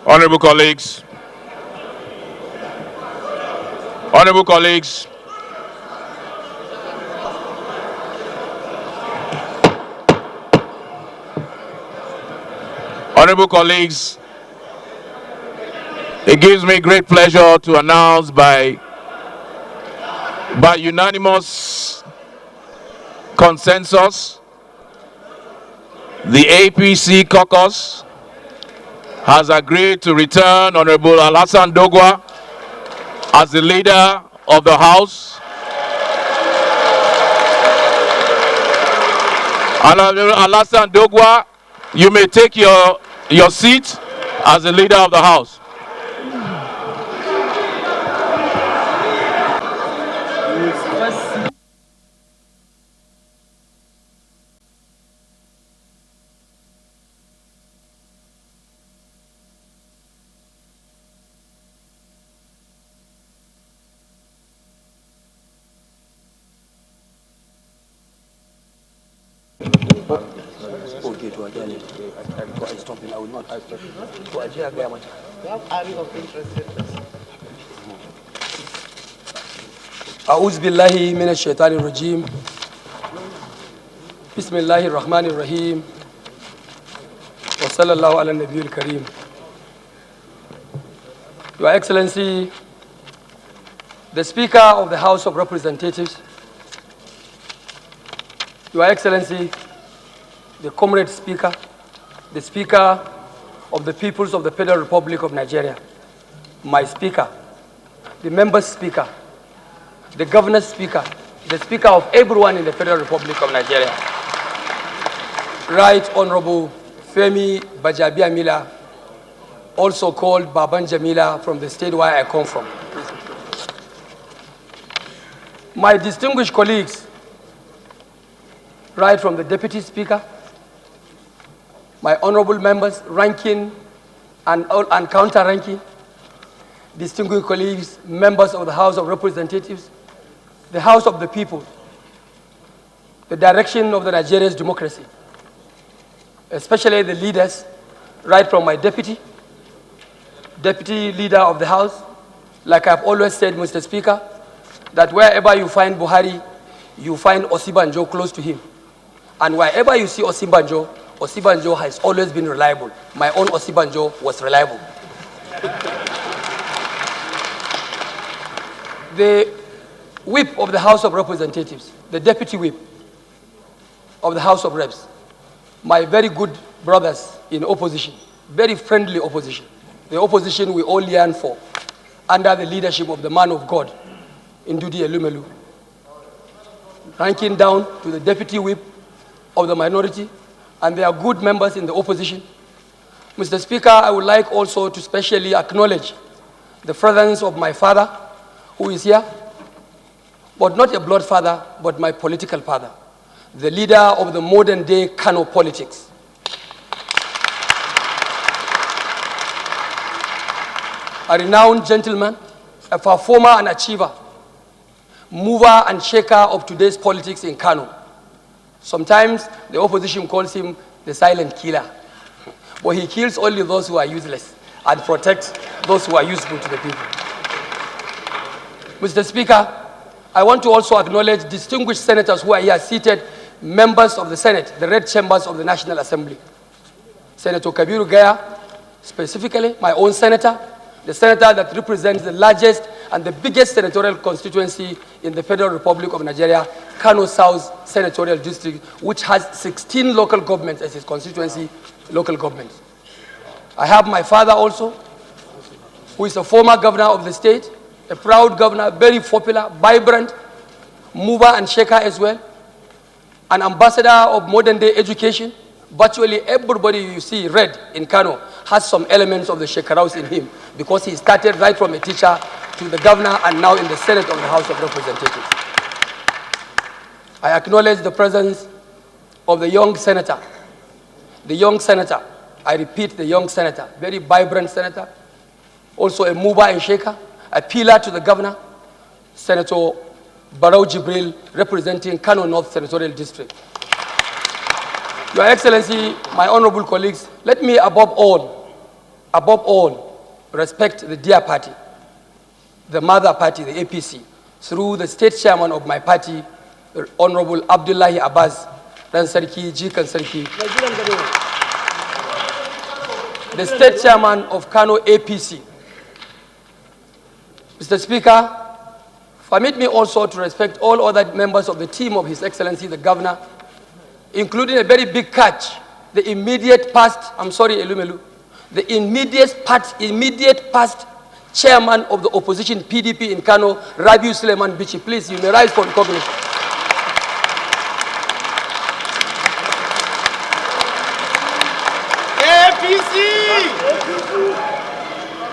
Honorable colleagues, honorable colleagues, honorable colleagues, it gives me great pleasure to announce by unanimous consensus, the APC caucus has agreed to return Honorable Alassane Doguwa as the leader of the House. Honorable Alassane Doguwa, you may take your seat as the leader of the House. أعوذ بالله من الشيطان الرجيم بسم الله الرحمن الرحيم وصلى الله على النبي الكريم. Your Excellency, the Speaker of the House of Representatives, Your Excellency, the Comrade Speaker, the Speaker of the Peoples of the Federal Republic of Nigeria, my Speaker, the Member Speaker, the Governor's Speaker, the Speaker of everyone in the Federal Republic of Nigeria, Right Honorable Femi Bajabiamila, also called Baban Jamila, from the state where I come from. My distinguished colleagues, right from the Deputy Speaker, my honorable members, ranking and counter-ranking, distinguished colleagues, members of the House of Representatives, the House of the People, the direction of the Nigeria's democracy, especially the leaders, right from my deputy leader of the House. Like I've always said, Mr. Speaker, that wherever you find Buhari, you find Osibanjo close to him. And wherever you see Osibanjo has always been reliable. My own Osibanjo was reliable. The whip of the House of Representatives, the deputy whip of the House of Reps, my very good brothers in opposition, very friendly opposition, the opposition we all yearn for, under the leadership of the man of God, Ndudi Elumelu, ranking down to the deputy whip of the minority, and they are good members in the opposition. Mr. Speaker, I would like also to specially acknowledge the presence of my father, who is here, but not a blood father, but my political father, the leader of the modern day Kano politics. A renowned gentleman, a performer and achiever, mover and shaker of today's politics in Kano. Sometimes the opposition calls him the silent killer, but he kills only those who are useless and protects those who are useful to the people. Mr. Speaker, I want to also acknowledge distinguished senators who are here seated, members of the Senate, the red chambers of the National Assembly. Senator Kabiru Gaya, specifically my own senator, the senator that represents the largest and the biggest senatorial constituency in the Federal Republic of Nigeria, Kano South Senatorial District, which has 16 local governments as its constituency, local governments. I have my father also, who is a former governor of the state, a proud governor, very popular, vibrant, mover and shaker as well, an ambassador of modern day education. Virtually everybody you see red in Kano has some elements of the Shaker House in him, because he started right from a teacher to the governor and now in the Senate of the House of Representatives. I acknowledge the presence of the young senator. The young senator, I repeat, the young senator, very vibrant senator, also a mover and shaker, a pillar to the governor, Senator Barrow Jibril, representing Kano North Senatorial District. Your Excellency, my honorable colleagues, let me above all above all, respect the dear party, the mother party, the APC, through the state chairman of my party, Honorable Abdullahi Abbas, Dan Sarki, Jikan Sarki, the state chairman of Kano APC. Mr. Speaker, permit me also to respect all other members of the team of His Excellency the Governor, including a very big catch, the immediate past, I'm sorry, Elumelu, the immediate past chairman of the opposition PDP in Kano, Rabiu Suleiman Bichi. Please, you may rise for recognition.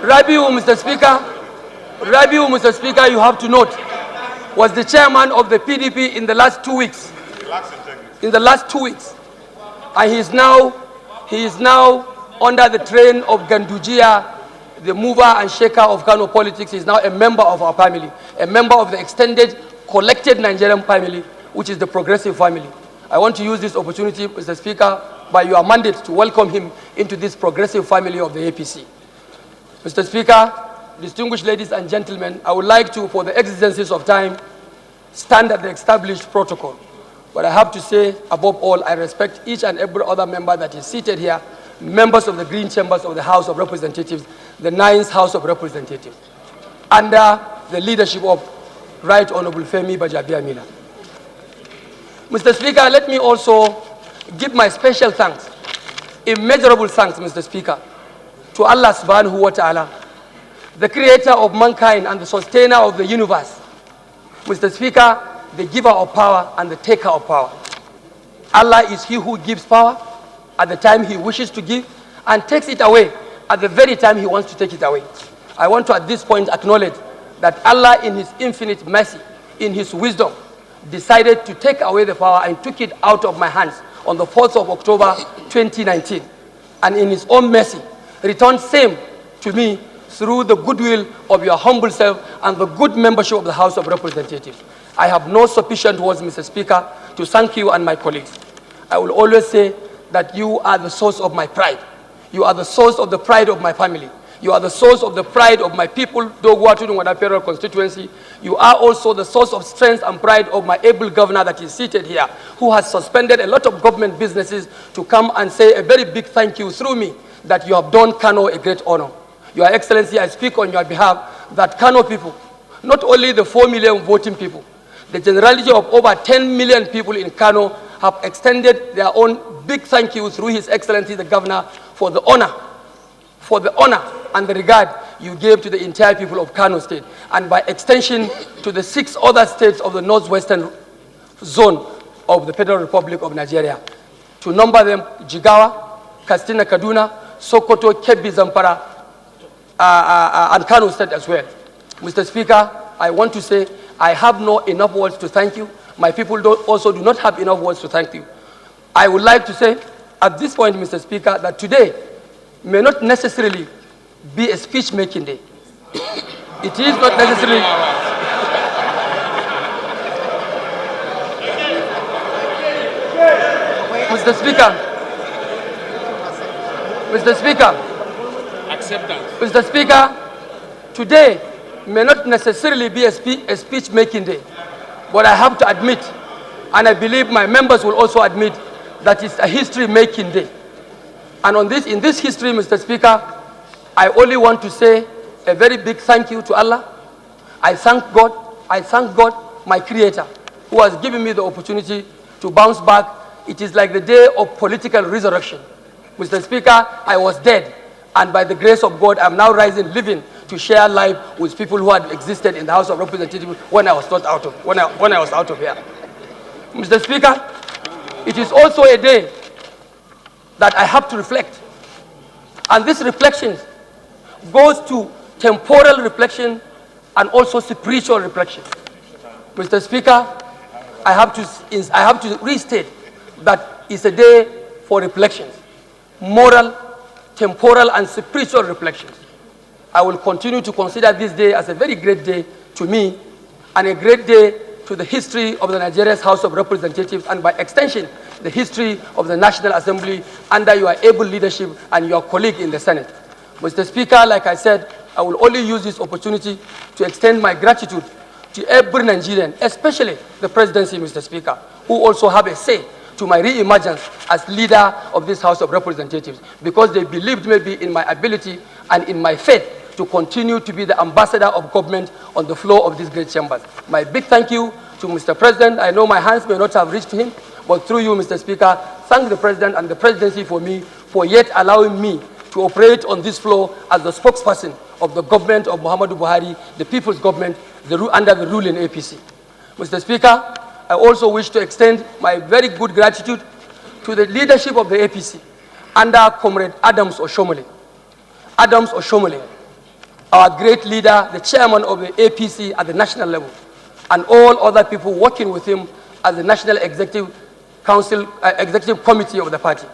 Rabiu, Mr. Speaker, you have to note, was the chairman of the PDP in the last 2 weeks. In the last 2 weeks. And he is now under the train of Gandujia, the mover and shaker of Kano politics. He is now a member of our family, a member of the extended, collected Nigerian family, which is the progressive family. I want to use this opportunity, Mr. Speaker, by your mandate to welcome him into this progressive family of the APC. Mr. Speaker, distinguished ladies and gentlemen, I would like to, for the exigencies of time, stand at the established protocol. But I have to say, above all, I respect each and every other member that is seated here, members of the Green Chambers of the House of Representatives, the 9th House of Representatives, under the leadership of Right Honorable Femi Bajabiamila. Mr. Speaker, let me also give my special thanks, immeasurable thanks, Mr. Speaker, to Allah subhanahu wa ta'ala, the creator of mankind and the sustainer of the universe. Mr. Speaker, the giver of power and the taker of power. Allah is he who gives power at the time he wishes to give and takes it away at the very time he wants to take it away. I want to at this point acknowledge that Allah in his infinite mercy, in his wisdom, decided to take away the power and took it out of my hands on the 4th of October 2019. And in his own mercy, returned same to me through the goodwill of your humble self and the good membership of the House of Representatives. I have no sufficient words, Mr. Speaker, to thank you and my colleagues. I will always say that you are the source of my pride. You are the source of the pride of my family. You are the source of the pride of my people, Doguwa Tudunwada constituency. You are also the source of strength and pride of my able governor that is seated here, who has suspended a lot of government businesses to come and say a very big thank you through me that you have done Kano a great honor. Your Excellency, I speak on your behalf that Kano people, not only the 4 million voting people, the generality of over 10 million people in Kano have extended their own big thank you through His Excellency the Governor for the honor and the regard you gave to the entire people of Kano State, and by extension to the 6 other states of the northwestern zone of the Federal Republic of Nigeria. To number them, Jigawa, Katsina, Kaduna, Sokoto, Kebbi, Zamfara, and Kano State as well. Mr. Speaker, I want to say I have not enough words to thank you. My people also do not have enough words to thank you. I would like to say at this point, Mr. Speaker, that today may not necessarily be a speech-making day. It is not necessarily. Mr. Speaker, today may not necessarily be a speech-making day, but I have to admit, and I believe my members will also admit, that it's a history-making day. And in this history, Mr. Speaker, I only want to say a very big thank you to Allah. I thank God, my Creator, who has given me the opportunity to bounce back. It is like the day of political resurrection. Mr. Speaker, I was dead, and by the grace of God, I'm now rising, living to share life with people who had existed in the House of Representatives when I was not out of when I was out of here. Mr. Speaker, it is also a day that I have to reflect, and this reflection goes to temporal reflection and also spiritual reflection. Mr. Speaker, I have to restate that it's a day for reflections, moral, temporal, and spiritual reflections. I will continue to consider this day as a very great day to me and a great day to the history of the Nigeria's House of Representatives, and by extension, the history of the National Assembly under your able leadership and your colleague in the Senate. Mr. Speaker, like I said, I will only use this opportunity to extend my gratitude to every Nigerian, especially the presidency, Mr. Speaker, who also have a say to my re-emergence as leader of this House of Representatives, because they believed maybe in my ability and in my faith to continue to be the ambassador of government on the floor of these great chambers. My big thank you to Mr. President. I know my hands may not have reached him, but through you, Mr. Speaker, thank the President and the presidency for me, for yet allowing me to operate on this floor as the spokesperson of the government of Muhammadu Buhari, the people's government, under the ruling APC. Mr. Speaker, I also wish to extend my very good gratitude to the leadership of the APC under Comrade Adams Oshomole. Adams Oshomole, our great leader, the chairman of the APC at the national level, and all other people working with him as the National Executive Council, Executive Committee of the party.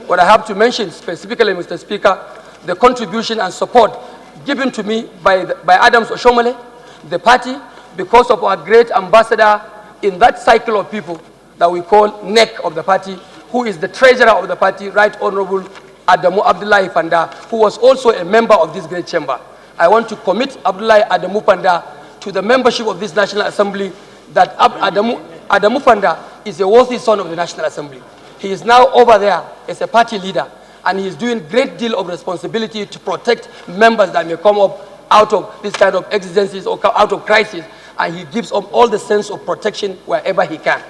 What I have to mention specifically, Mr. Speaker, the contribution and support given to me by Adams Oshomole, the party, because of our great ambassador in that cycle of people that we call neck of the party, who is the treasurer of the party, Right Honorable Adamu Abdullahi Panda, who was also a member of this great chamber. I want to commit Abdullahi Adamu Panda to the membership of this National Assembly, that Adamu Panda is a worthy son of the National Assembly. He is now over there as a party leader, and he is doing a great deal of responsibility to protect members that may come up out of this kind of exigencies or out of crisis, and he gives up all the sense of protection wherever he can.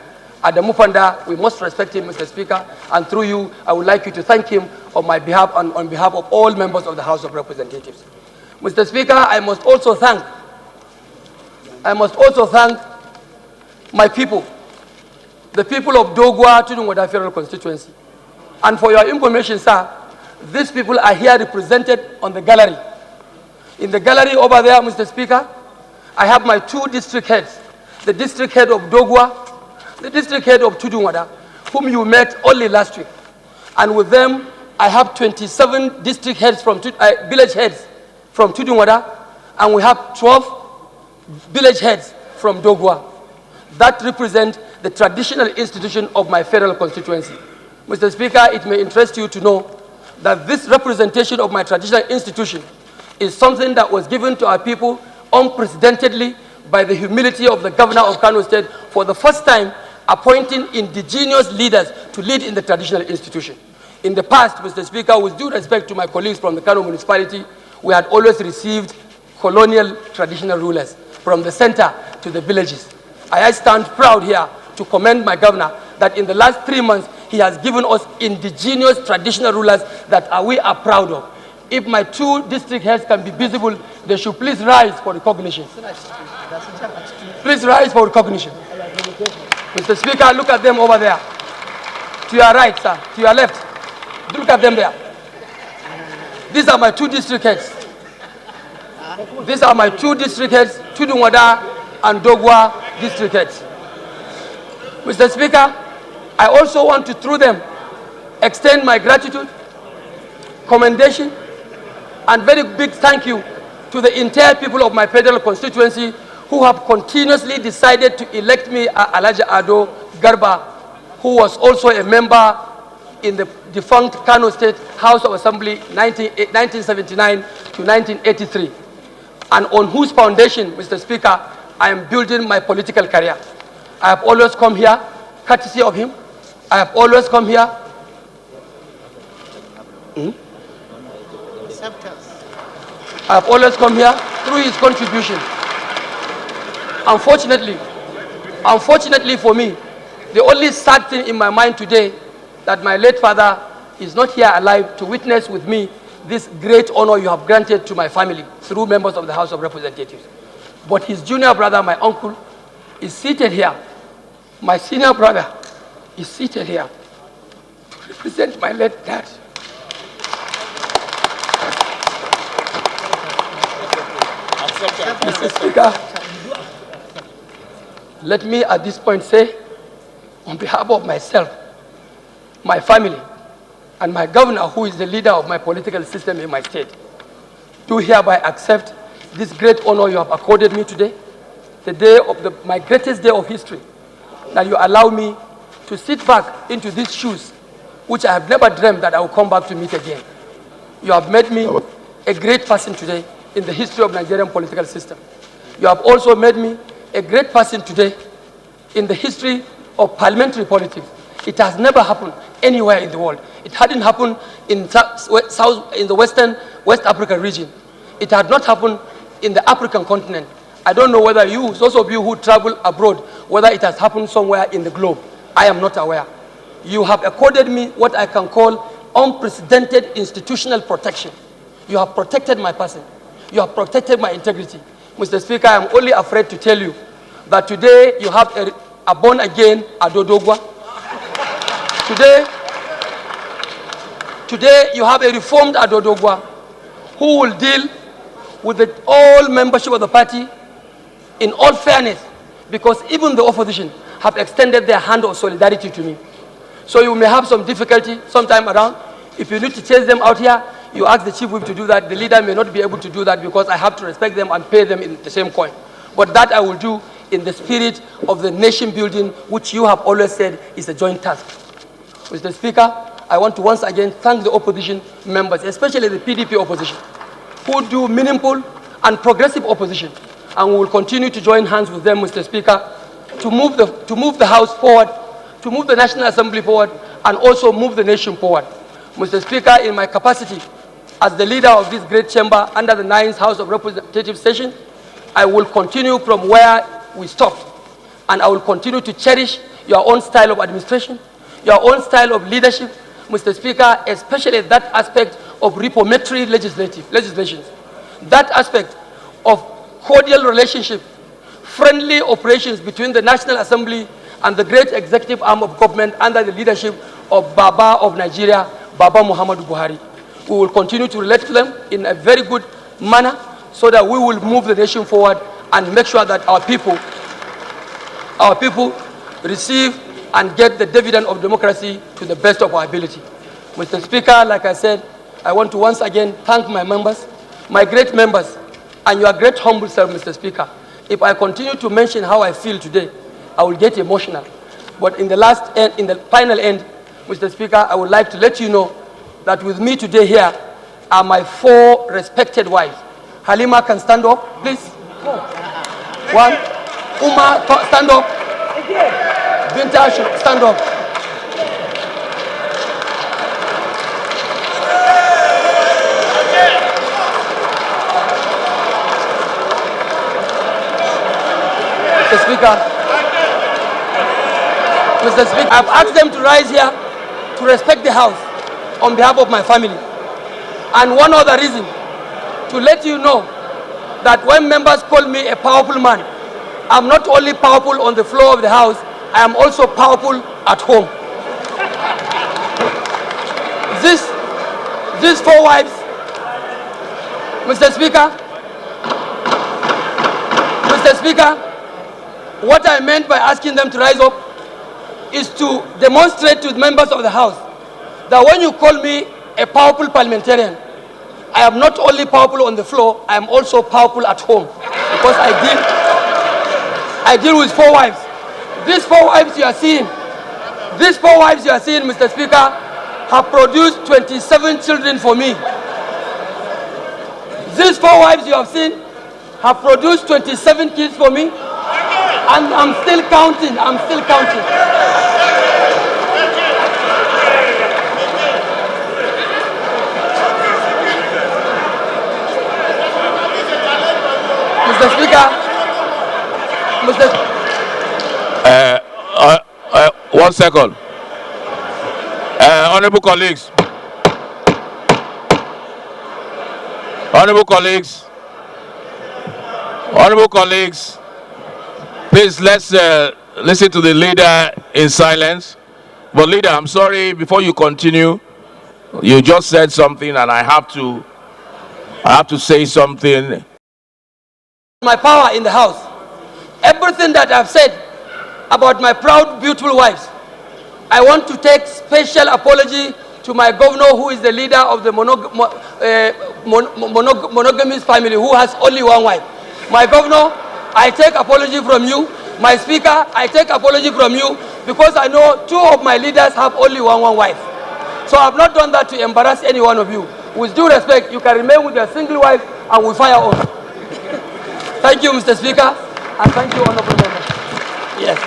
Adamu Panda, we must respect him, Mr. Speaker, and through you, I would like you to thank him on my behalf and on behalf of all members of the House of Representatives. Mr. Speaker, I must also thank my people, the people of Doguwa, Tudunwada Federal Constituency. And for your information, sir, these people are here represented on the gallery. In the gallery over there, Mr. Speaker, I have my two district heads, the district head of Doguwa, the district head of Tudunwada, whom you met only last week. And with them, I have 27 district heads from village heads from Tudunwada, and we have 12 village heads from Doguwa. That represent the traditional institution of my federal constituency. Mr. Speaker, it may interest you to know that this representation of my traditional institution is something that was given to our people unprecedentedly by the humility of the governor of Kano State for the first time appointing indigenous leaders to lead in the traditional institution. In the past, Mr. Speaker, with due respect to my colleagues from the Kano municipality, we had always received colonial traditional rulers from the center to the villages. I stand proud here to commend my governor that in the last 3 months, he has given us indigenous traditional rulers that we are proud of. If my two district heads can be visible, they should please rise for recognition. Please rise for recognition. Mr. Speaker, look at them over there. To your right, sir. To your left. Look at them there. These are my two district heads. These are my two district heads, Tudunwada and Doguwa district heads. Mr. Speaker, I also want to, through them, extend my gratitude, commendation, and very big thank you to the entire people of my federal constituency who have continuously decided to elect me Alhaji Ado Garba, who was also a member in the defunct Kano State House of Assembly 1979 to 1983, and on whose foundation, Mr. Speaker, I am building my political career. I have always come here, courtesy of him. I have always come here. I have always come here through his contribution. Unfortunately for me, the only sad thing in my mind today that my late father is not here alive to witness with me this great honor you have granted to my family through members of the House of Representatives. But his junior brother, my uncle, is seated here. My senior brother is seated here to represent my late dad. Mr. Speaker, let me at this point say, on behalf of myself, my family, and my governor, who is the leader of my political system in my state, do hereby accept this great honor you have accorded me today, the day of my greatest day of history, that you allow me to sit back into these shoes, which I have never dreamed that I will come back to meet again. You have made me a great person today in the history of Nigerian political system. You have also made me a great person today in the history of parliamentary politics. It has never happened anywhere in the world. It hadn't happened in the West African region. It had not happened in the African continent. I don't know whether you, those of you who travel abroad, whether it has happened somewhere in the globe. I am not aware. You have accorded me what I can call unprecedented institutional protection. You have protected my person. You have protected my integrity. Mr. Speaker, I am only afraid to tell you that today you have a born-again Doguwa. Today you have a reformed Doguwa who will deal with all membership of the party in all fairness, because even the opposition have extended their hand of solidarity to me. So you may have some difficulty sometime around. If you need to chase them out here, you ask the chief whip to do that. The leader may not be able to do that because I have to respect them and pay them in the same coin. But that I will do in the spirit of the nation building, which you have always said is a joint task. Mr. Speaker, I want to once again thank the opposition members, especially the PDP opposition, who do meaningful and progressive opposition. And we will continue to join hands with them, Mr. Speaker, to move the House forward, to move the National Assembly forward, and also move the nation forward. Mr. Speaker, in my capacity as the leader of this great chamber under the 9th House of Representatives session, I will continue from where we stopped. And I will continue to cherish your own style of administration, your own style of leadership, Mr. Speaker, especially that aspect of reformatory legislation, that aspect of cordial relationship, friendly operations between the National Assembly and the great executive arm of government under the leadership of Baba of Nigeria, Baba Muhammadu Buhari. We will continue to relate to them in a very good manner so that we will move the nation forward and make sure that our people receive and get the dividend of democracy to the best of our ability. Mr. Speaker, like I said, I want to once again thank my members, my great members, and your great humble self, Mr. Speaker. If I continue to mention how I feel today, I will get emotional. But in the final end, Mr. Speaker, I would like to let you know that with me today here are my 4 respected wives. Halima can stand up, please. 1. Uma, stand up. Binta, stand up. Mr. Speaker, I've asked them to rise here to respect the House on behalf of my family. And one other reason, to let you know that when members call me a powerful man, I'm not only powerful on the floor of the House, I am also powerful at home. These 4 wives, Mr. Speaker, what I meant by asking them to rise up is to demonstrate to the members of the House that when you call me a powerful parliamentarian, I am not only powerful on the floor, I am also powerful at home, because I deal with 4 wives. These 4 wives you are seeing, Mr. Speaker, have produced 27 children for me. These 4 wives you have seen have produced 27 kids for me. And I'm still counting. Mr. Speaker, 1 second. Honorable colleagues. Please, let's listen to the leader in silence. But leader, I'm sorry, before you continue, you just said something and I have to say something. My power in the House. Everything that I've said about my proud, beautiful wives, I want to take special apology to my governor, who is the leader of the monogamous family, who has only 1 wife. My governor, I take apology from you. My speaker, I take apology from you, because I know 2 of my leaders have only one wife. So I've not done that to embarrass any one of you. With due respect, you can remain with your single wife and we fire on. Thank you, Mr. Speaker, and thank you, honorable members. Yes.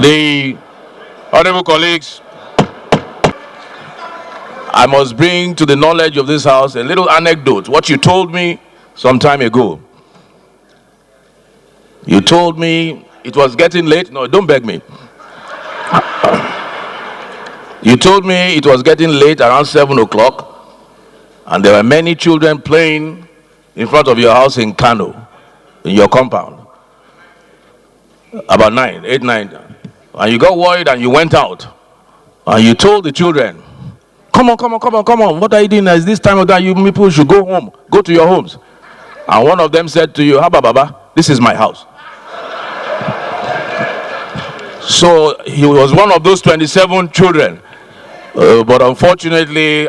The honorable colleagues, I must bring to the knowledge of this House a little anecdote. What you told me some time ago. You told me it was getting late. No, don't beg me. You told me it was getting late around 7 o'clock, and there were many children playing in front of your house in Kano, in your compound. About 8, 9. And you got worried and you went out. And you told the children, come on. What are you doing? It's this time of day. You people should go home. Go to your homes. And one of them said to you, Haba Baba, this is my house. So he was one of those 27 children. But unfortunately,